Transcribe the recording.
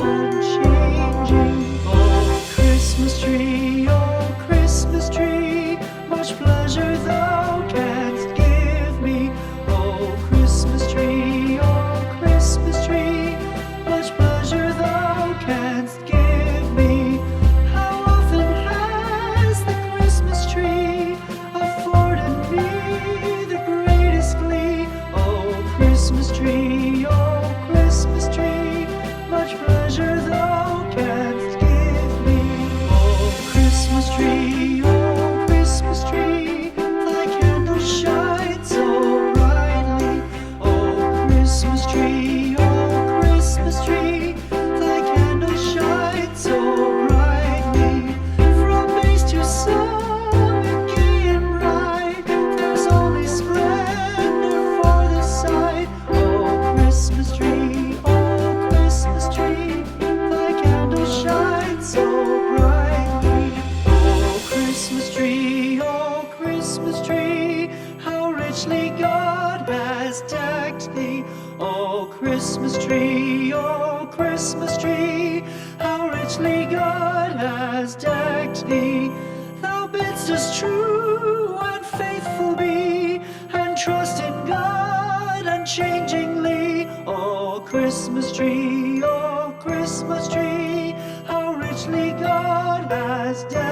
unchanging. Oh, Christmas tree, much pleasure thou canst give me. Oh, Christmas tree, much pleasure thou canst give me. How often has the Christmas tree afforded me the greatest glee? Oh, Christmas tree, much pleasure thou canst give me. Oh, Christmas tree, thy candles shine so brightly. Oh, Christmas tree, thy candles shine so brightly. From base to summit, gay and bright, there's only splendor for the sight. Oh, Christmas tree, thy candles shine so brightly. Oh, Christmas tree, how richly God has decked thee. Oh, Christmas tree, how richly God has decked thee. Thou bidst us true and faithful be, and trust in God unchangingly. Oh, Christmas tree, how richly God has decked